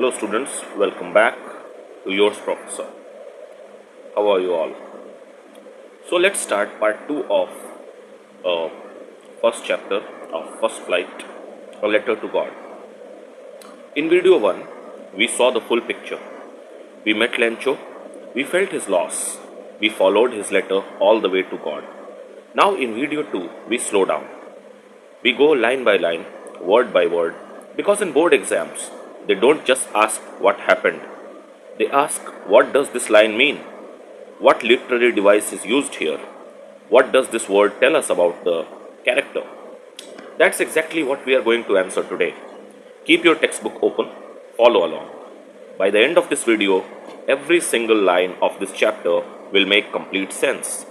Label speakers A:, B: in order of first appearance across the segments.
A: Hello students, welcome back to yours professor. How are you all? So let's start part 2 of uh, first chapter of First Flight, a letter to God. In video 1, we saw the full picture. We met Lencho, we felt his loss, we followed his letter all the way to God. Now in video 2, we slow down. We go line by line, word by word, because in board exams, they don't just ask what happened. They ask, what does this line mean? What literary device is used here? What does this word tell us about the character? That's exactly what we are going to answer today. Keep your textbook open, follow along. By the end of this video, every single line of this chapter will make complete sense.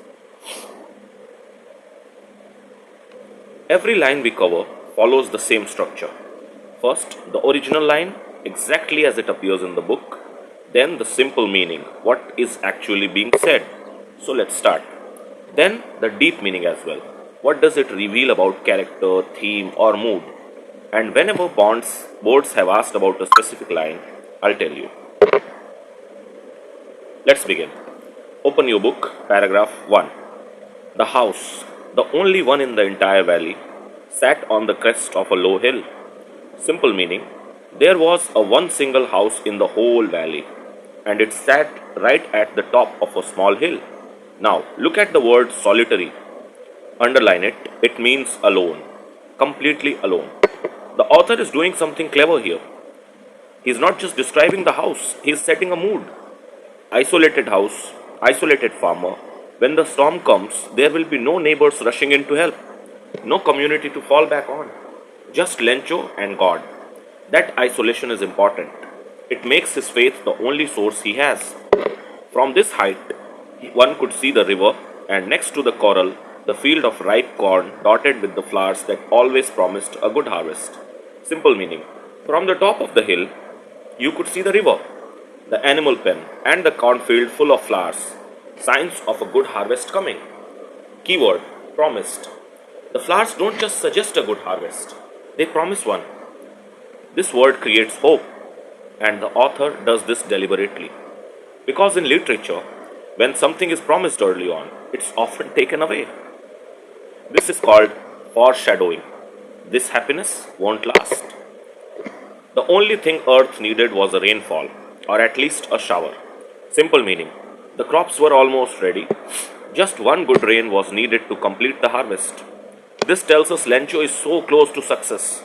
A: Every line we cover follows the same structure. First, the original line, exactly as it appears in the book. Then the simple meaning, what is actually being said. So let's start. Then the deep meaning as well. What does it reveal about character, theme or mood? And whenever boards have asked about a specific line, I'll tell you. Let's begin. Open your book, paragraph 1. The house, the only one in the entire valley, sat on the crest of a low hill. Simple meaning, there was a one single house in the whole valley, and it sat right at the top of a small hill. Now, look at the word solitary. Underline it, it means alone, completely alone. The author is doing something clever here. He's not just describing the house, he's setting a mood. Isolated house, isolated farmer. When the storm comes, there will be no neighbors rushing in to help, no community to fall back on. Just Lencho and God. That isolation is important. It makes his faith the only source he has. From this height, one could see the river, and next to the corral, the field of ripe corn dotted with the flowers that always promised a good harvest. Simple meaning. From the top of the hill, you could see the river, the animal pen, and the cornfield full of flowers. Signs of a good harvest coming. Keyword, promised. The flowers don't just suggest a good harvest, they promise one. This word creates hope, and the author does this deliberately. Because in literature, when something is promised early on, it's often taken away. This is called foreshadowing. This happiness won't last. The only thing earth needed was a rainfall, or at least a shower. Simple meaning, the crops were almost ready. Just one good rain was needed to complete the harvest. This tells us Lencho is so close to success.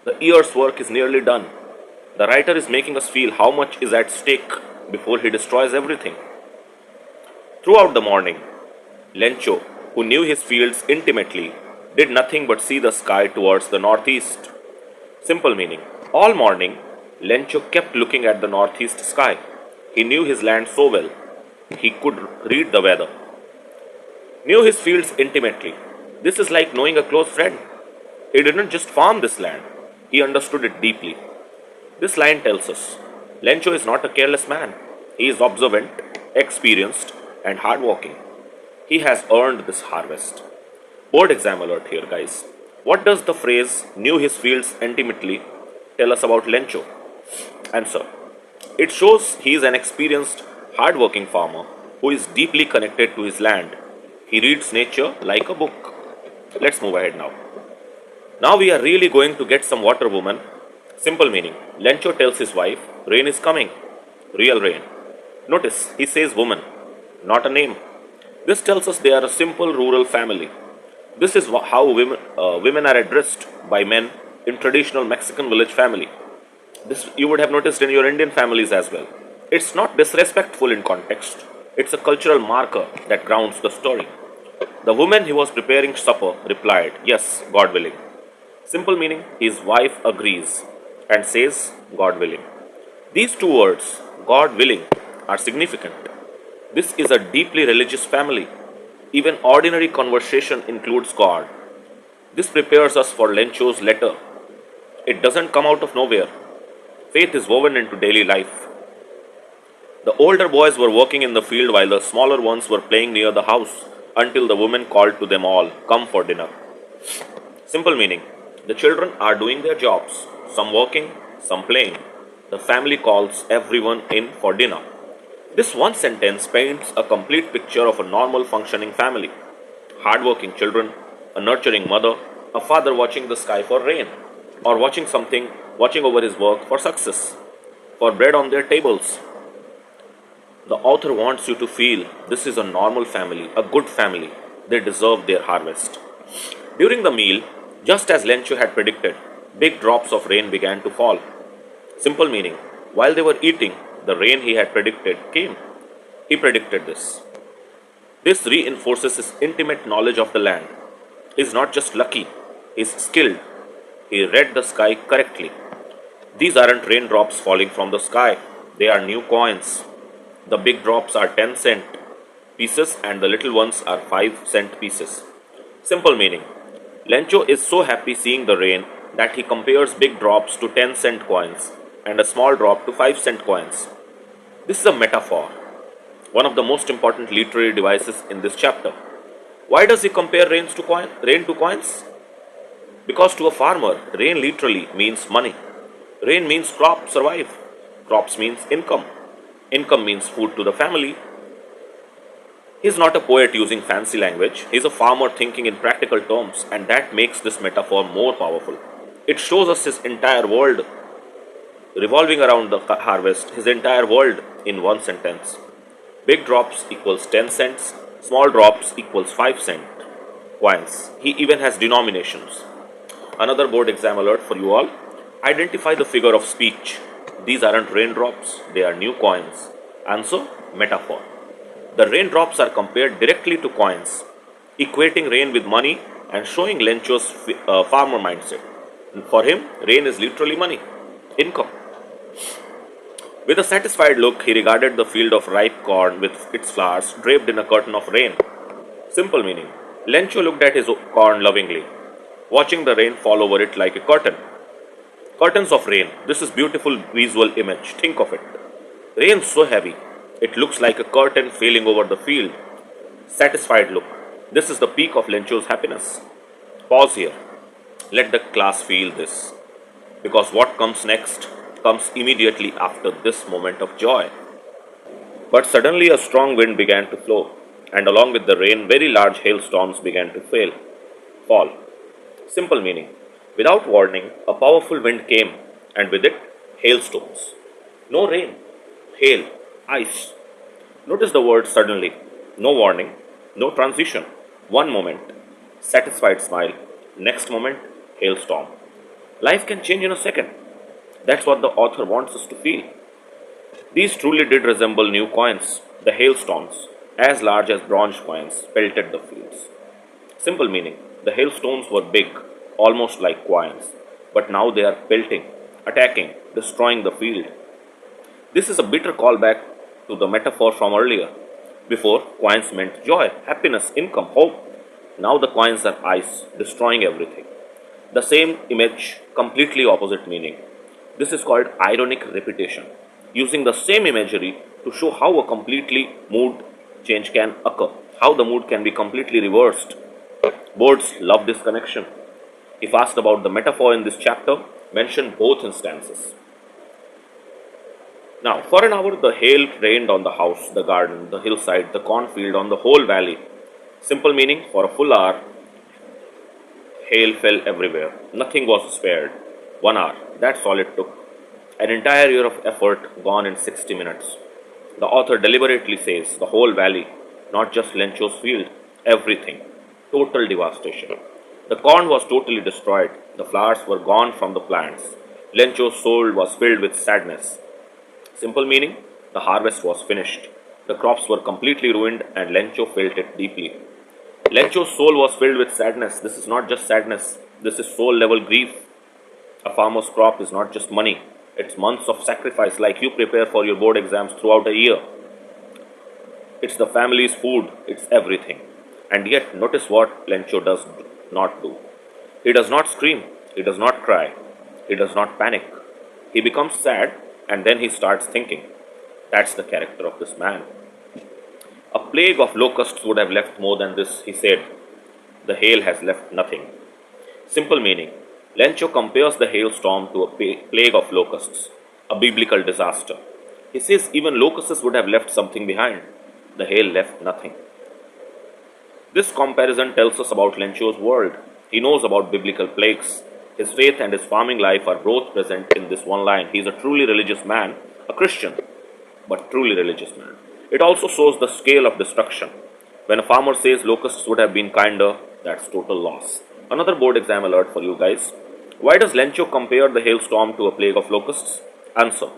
A: The year's work is nearly done. The writer is making us feel how much is at stake before he destroys everything. Throughout the morning, Lencho, who knew his fields intimately, did nothing but see the sky towards the northeast. Simple meaning, all morning, Lencho kept looking at the northeast sky. He knew his land so well, he could read the weather. Knew his fields intimately. This is like knowing a close friend. He didn't just farm this land, he understood it deeply. This line tells us, Lencho is not a careless man. He is observant, experienced, and hardworking. He has earned this harvest. Board exam alert here, guys. What does the phrase, knew his fields intimately, tell us about Lencho? Answer. It shows he is an experienced, hardworking farmer who is deeply connected to his land. He reads nature like a book. Let's move ahead now. Now we are really going to get some water, woman. Simple meaning. Lencho tells his wife, rain is coming. Real rain. Notice, he says woman, not a name. This tells us they are a simple rural family. This is how women are addressed by men in traditional Mexican village family. This you would have noticed in your Indian families as well. It's not disrespectful in context. It's a cultural marker that grounds the story. The woman he was preparing supper replied, yes, God willing. Simple meaning, his wife agrees and says, God willing. These two words, God willing, are significant. This is a deeply religious family. Even ordinary conversation includes God. This prepares us for Lencho's letter. It doesn't come out of nowhere. Faith is woven into daily life. The older boys were working in the field while the smaller ones were playing near the house until the woman called to them all, come for dinner. Simple meaning, the children are doing their jobs, some working, some playing. The family calls everyone in for dinner. This one sentence paints a complete picture of a normal functioning family. Hardworking children, a nurturing mother, a father watching the sky for rain, or watching over his work for success, for bread on their tables. The author wants you to feel this is a normal family, a good family. They deserve their harvest. During the meal, just as Lencho had predicted, big drops of rain began to fall. Simple meaning, while they were eating, the rain he had predicted came. He predicted this. This reinforces his intimate knowledge of the land. He is not just lucky, he is skilled. He read the sky correctly. These aren't raindrops falling from the sky, they are new coins. The big drops are 10-cent pieces and the little ones are 5-cent pieces. Simple meaning. Lencho is so happy seeing the rain that he compares big drops to 10-cent coins and a small drop to 5-cent coins. This is a metaphor, one of the most important literary devices in this chapter. Why does he compare rain to coins? Because to a farmer, rain literally means money. Rain means crops survive. Crops means income. Income means food to the family. He is not a poet using fancy language. He is a farmer thinking in practical terms, and that makes this metaphor more powerful. It shows us his entire world revolving around the harvest, his entire world in one sentence. Big drops equals 10 cents, small drops equals 5 cent coins. He even has denominations. Another board exam alert for you all. Identify the figure of speech. These aren't raindrops, they are new coins. Answer, metaphor. The raindrops are compared directly to coins, equating rain with money and showing Lencho's farmer mindset. For him, rain is literally money, income. With a satisfied look, he regarded the field of ripe corn with its flowers draped in a curtain of rain. Simple meaning. Lencho looked at his corn lovingly, watching the rain fall over it like a curtain. Curtains of rain. This is beautiful visual image. Think of it. Rain so heavy, it looks like a curtain falling over the field. Satisfied look. This is the peak of Lencho's happiness. Pause here. Let the class feel this. Because what comes next comes immediately after this moment of joy. But suddenly a strong wind began to blow, and along with the rain, very large hailstorms began to fall. Simple meaning. Without warning, a powerful wind came, and with it, hailstones. No rain, hail, ice. Notice the word suddenly. No warning, no transition. One moment, satisfied smile. Next moment, hailstorm. Life can change in a second. That's what the author wants us to feel. These truly did resemble new coins. The hailstones, as large as bronze coins, pelted the fields. Simple meaning. The hailstones were big, almost like coins, but now they are pelting, attacking, destroying the field. This is a bitter callback to the metaphor from earlier. Before, coins meant joy, happiness, income, hope. Now the coins are ice, destroying everything. The same image, completely opposite meaning. This is called ironic repetition, using the same imagery to show how a completely mood change can occur, how the mood can be completely reversed. Boards love this connection. If asked about the metaphor in this chapter, mention both instances. Now, for an hour, the hail rained on the house, the garden, the hillside, the cornfield, on the whole valley. Simple meaning, for a full hour, hail fell everywhere. Nothing was spared. 1 hour, that's all it took. An entire year of effort gone in 60 minutes. The author deliberately says the whole valley, not just Lencho's field, everything. Total devastation. The corn was totally destroyed. The flowers were gone from the plants. Lencho's soul was filled with sadness. Simple meaning, the harvest was finished. The crops were completely ruined and Lencho felt it deeply. Lencho's soul was filled with sadness. This is not just sadness, this is soul level grief. A farmer's crop is not just money, it's months of sacrifice like you prepare for your board exams throughout a year. It's the family's food, it's everything. And yet, notice what Lencho does not do. He does not scream, he does not cry, he does not panic. He becomes sad and then he starts thinking. That's the character of this man. A plague of locusts would have left more than this, he said. The hail has left nothing. Simple meaning. Lencho compares the hailstorm to a plague of locusts. a biblical disaster. He says even locusts would have left something behind. The hail left nothing. This comparison tells us about Lencho's world. He knows about biblical plagues. His faith and his farming life are both present in this one line. He is a truly religious man, a Christian, but truly religious man. It also shows the scale of destruction. When a farmer says locusts would have been kinder, that's total loss. Another board exam alert for you guys. Why does Lencho compare the hailstorm to a plague of locusts? Answer: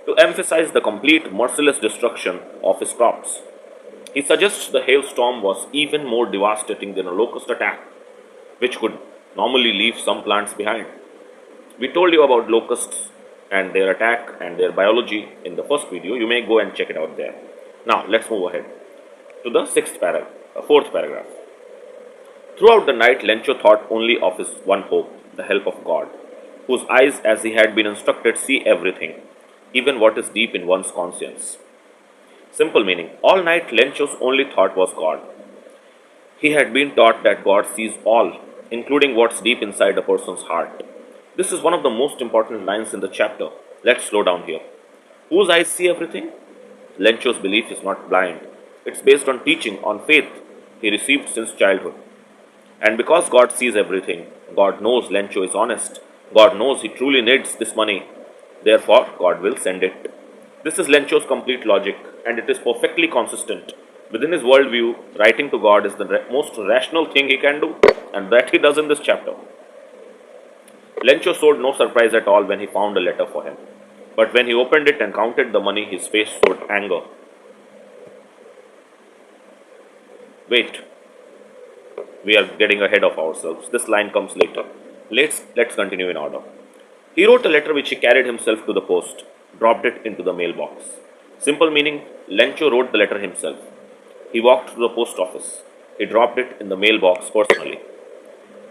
A: to emphasize the complete merciless destruction of his crops. He suggests the hailstorm was even more devastating than a locust attack, which could normally leave some plants behind. We told you about locusts and their attack and their biology in the first video. You may go and check it out there. Now let's move ahead to the fourth paragraph. Throughout the night, Lencho thought only of his one hope, the help of God, whose eyes, as he had been instructed, see everything, even what is deep in one's conscience. Simple meaning: all night Lencho's only thought was God. He had been taught that God sees all, including what's deep inside a person's heart. This is one of the most important lines in the chapter. Let's slow down here. Whose eyes see everything? Lencho's belief is not blind. It's based on teaching, on faith he received since childhood. And because God sees everything, God knows Lencho is honest. God knows he truly needs this money. Therefore, God will send it. This is Lencho's complete logic, and it is perfectly consistent. Within his worldview, writing to God is the most rational thing he can do, and that he does in this chapter. Lencho showed no surprise at all when he found a letter for him. But when he opened it and counted the money, his face showed anger. Wait, we are getting ahead of ourselves. This line comes later. Let's continue in order. He wrote a letter which he carried himself to the post, dropped it into the mailbox. Simple meaning: Lencho wrote the letter himself. He walked to the post office. He dropped it in the mailbox personally.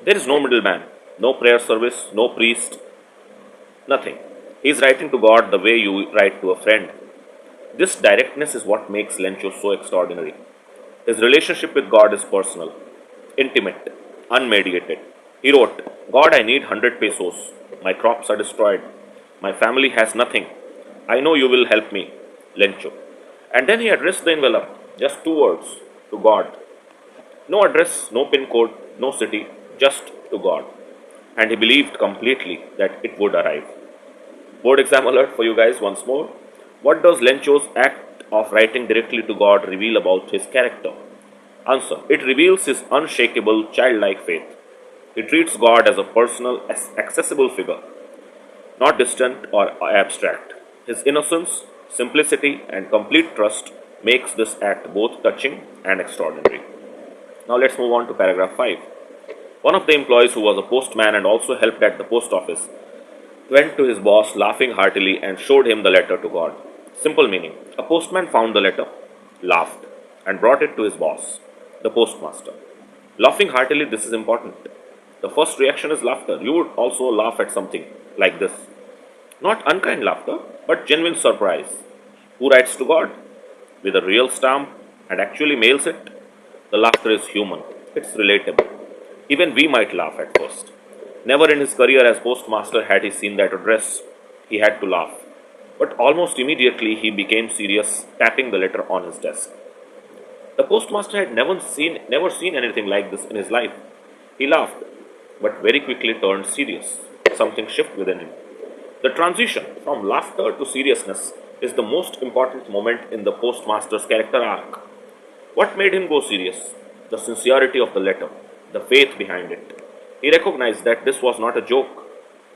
A: There is no middleman, no prayer service, no priest, nothing. He is writing to God the way you write to a friend. This directness is what makes Lencho so extraordinary. His relationship with God is personal, intimate, unmediated. He wrote, God, I need 100 pesos. My crops are destroyed. My family has nothing. I know you will help me, Lencho. And then he addressed the envelope, just 2 words, to God. No address, no pin code, no city, just to God. And he believed completely that it would arrive. Board exam alert for you guys once more. What does Lencho's act of writing directly to God reveal about his character? Answer: it reveals his unshakable, childlike faith. He treats God as a personal, accessible figure, not distant or abstract. His innocence, simplicity, and complete trust makes this act both touching and extraordinary. Now let's move on to paragraph 5. One of the employees, who was a postman and also helped at the post office, went to his boss laughing heartily and showed him the letter to God. Simple meaning: a postman found the letter, laughed, and brought it to his boss, the postmaster. Laughing heartily, this is important. The first reaction is laughter. You would also laugh at something like this. Not unkind laughter, but genuine surprise. Who writes to God? With a real stamp and actually mails it? The laughter is human. It's relatable. Even we might laugh at first. Never in his career as postmaster had he seen that address. He had to laugh. But almost immediately he became serious, tapping the letter on his desk. The postmaster had never seen anything like this in his life. He laughed, but very quickly turned serious. Something shifted within him. The transition from laughter to seriousness is the most important moment in the postmaster's character arc. What made him go serious? The sincerity of the letter, the faith behind it. He recognized that this was not a joke.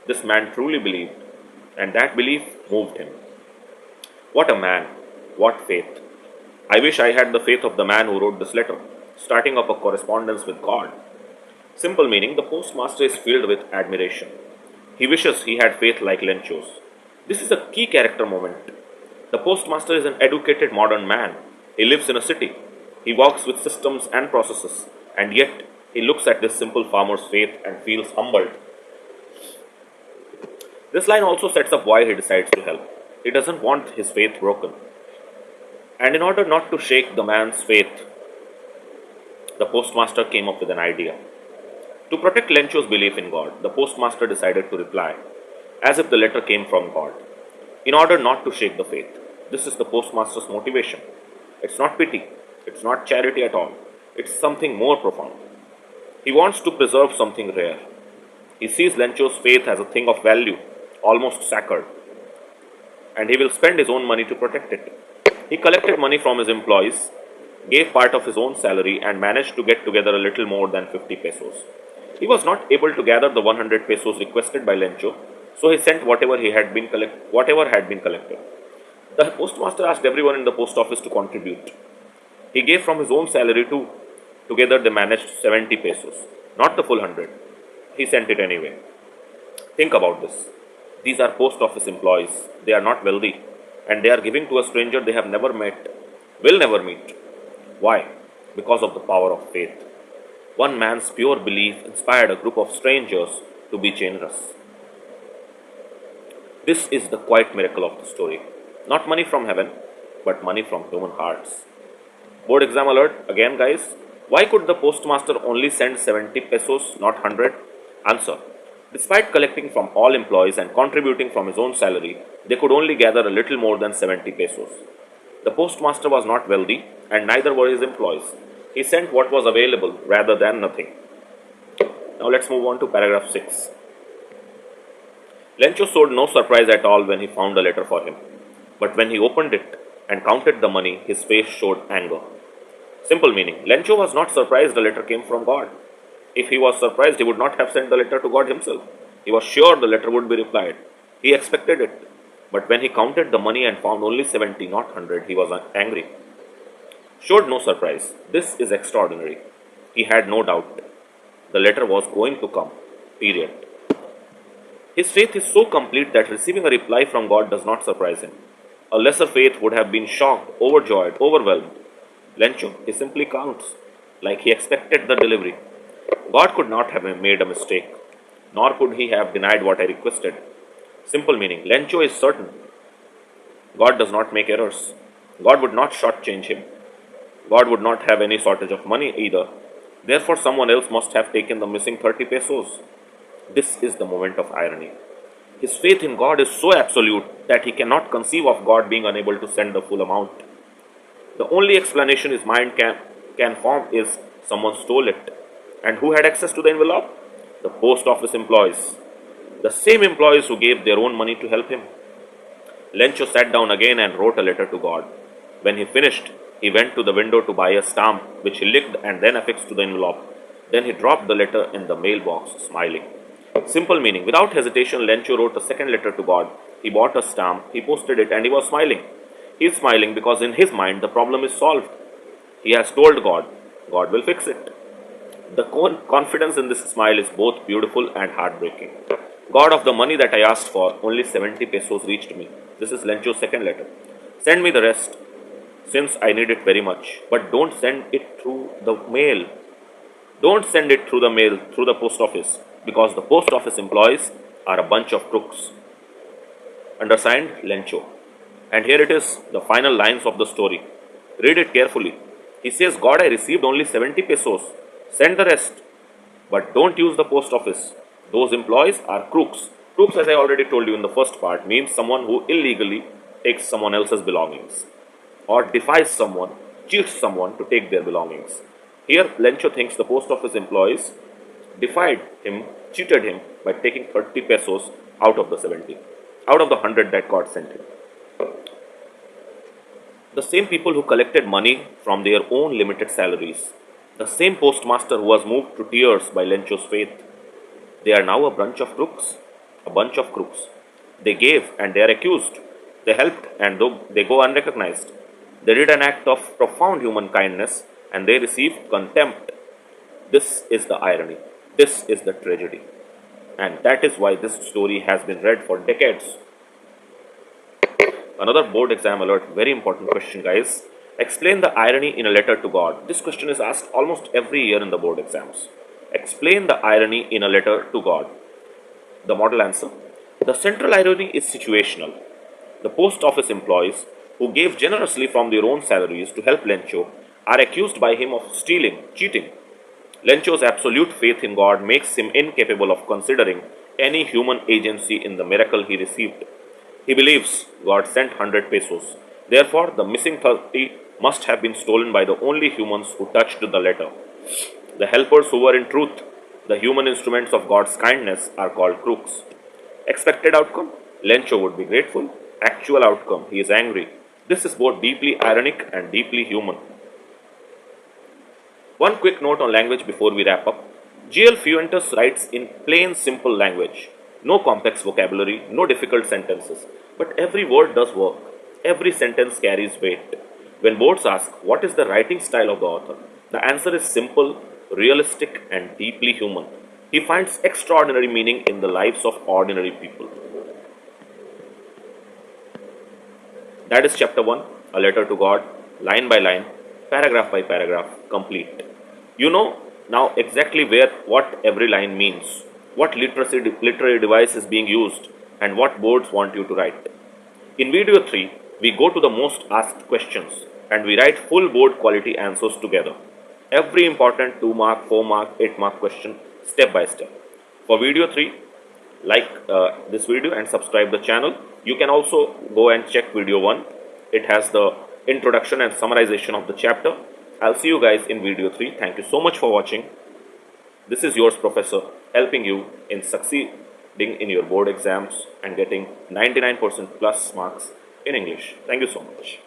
A: This man truly believed, and that belief moved him. What a man! What faith! I wish I had the faith of the man who wrote this letter, starting up a correspondence with God. Simple meaning: the postmaster is filled with admiration. He wishes he had faith like Lencho's. This is a key character moment. The postmaster is an educated modern man. He lives in a city. He works with systems and processes, and yet he looks at this simple farmer's faith and feels humbled. This line also sets up why he decides to help. He doesn't want his faith broken. And in order not to shake the man's faith, the postmaster came up with an idea. To protect Lencho's belief in God, the postmaster decided to reply as if the letter came from God. in order not to shake the faith. This is the postmaster's motivation. It's not pity, it's not charity at all, it's something more profound. He wants to preserve something rare. He sees Lencho's faith as a thing of value, almost sacred, and he will spend his own money to protect it. He collected money from his employees, gave part of his own salary, and managed to get together a little more than 50 pesos. He was not able to gather the 100 pesos requested by Lencho, so he sent whatever had been collected. The postmaster asked everyone in the post office to contribute. He gave from his own salary too. Together they managed 70 pesos, not the full 100. He sent it anyway. Think about this. These are post office employees. They are not wealthy, and they are giving to a stranger they have never met, will never meet. Why? Because of the power of faith. One man's pure belief inspired a group of strangers to be generous. This is the quiet miracle of the story. Not money from heaven, but money from human hearts. Board exam alert again, guys. Why could the postmaster only send 70 pesos, not 100? Answer. Despite collecting from all employees and contributing from his own salary, they could only gather a little more than 70 pesos. The postmaster was not wealthy, and neither were his employees. He sent what was available rather than nothing. Now let's move on to paragraph 6. Lencho showed no surprise at all when he found a letter for him. But when he opened it and counted the money, his face showed anger. Simple meaning, Lencho was not surprised the letter came from God. If he was surprised, he would not have sent the letter to God himself. He was sure the letter would be replied. He expected it. But when he counted the money and found only 70, not 100, he was angry. Showed no surprise. This is extraordinary. He had no doubt. The letter was going to come. Period. His faith is so complete that receiving a reply from God does not surprise him. A lesser faith would have been shocked, overjoyed, overwhelmed. Lencho, he simply counts, like he expected the delivery. God could not have made a mistake, nor could he have denied what I requested. Simple meaning, Lencho is certain. God does not make errors. God would not shortchange him. God would not have any shortage of money either. Therefore, someone else must have taken the missing 30 pesos. This is the moment of irony. His faith in God is so absolute that he cannot conceive of God being unable to send the full amount. The only explanation his mind can form is someone stole it. And who had access to the envelope? The post office employees. The same employees who gave their own money to help him. Lencho sat down again and wrote a letter to God. When he finished, he went to the window to buy a stamp, which he licked and then affixed to the envelope. Then he dropped the letter in the mailbox, smiling. Simple meaning, without hesitation, Lencho wrote a second letter to God. He bought a stamp, he posted it, and he was smiling. He is smiling because in his mind the problem is solved. He has told God, God will fix it. The confidence in this smile is both beautiful and heartbreaking. God, of the money that I asked for, only 70 pesos reached me. This is Lencho's second letter. Send me the rest, since I need it very much. But don't send it through the mail. Don't send it through the mail, through the post office, because the post office employees are a bunch of crooks. Undersigned, Lencho. And here it is, the final lines of the story. Read it carefully. He says, God, I received only 70 pesos. Send the rest. But don't use the post office. Those employees are crooks. Crooks, as I already told you in the first part, means someone who illegally takes someone else's belongings, or defies someone, cheats someone to take their belongings. Here, Lencho thinks the post office employees defied him, cheated him by taking 30 pesos out of the 70, out of the 100 that God sent him. The same people who collected money from their own limited salaries, the same postmaster who was moved to tears by Lencho's faith, they are now a bunch of crooks. A bunch of crooks. They gave and they are accused. They helped and they go unrecognized. They did an act of profound human kindness and they received contempt. This is the irony. This is the tragedy. And that is why this story has been read for decades. Another board exam alert, very important question, guys. Explain the irony in a letter to God. This question is asked almost every year in the board exams. Explain the irony in a letter to God. The model answer. The central irony is situational. The post office employees who gave generously from their own salaries to help Lencho are accused by him of stealing, cheating. Lencho's absolute faith in God makes him incapable of considering any human agency in the miracle he received. He believes God sent 100 pesos. Therefore, the missing 30 must have been stolen by the only humans who touched the letter. The helpers who were in truth, the human instruments of God's kindness, are called crooks. Expected outcome? Lencho would be grateful. Actual outcome? He is angry. This is both deeply ironic and deeply human. One quick note on language before we wrap up. G.L. Fuentes writes in plain, simple language. No complex vocabulary, no difficult sentences. But every word does work. Every sentence carries weight. When boards ask, what is the writing style of the author? The answer is simple, realistic, and deeply human. He finds extraordinary meaning in the lives of ordinary people. That is chapter 1, a letter to God, line by line, paragraph by paragraph, complete. You know now exactly what every line means, what literary device is being used, and what boards want you to write. In video 3, we go to the most asked questions and we write full board quality answers together. Every important 2 mark, 4 mark, 8 mark question step by step. For video 3, like this video and subscribe the channel. You can also go and check video 1. It has the introduction and summarization of the chapter. I'll see you guys in video 3. Thank you so much for watching. This is yours professor, helping you in succeeding in your board exams and getting 99% plus marks in English. Thank you so much.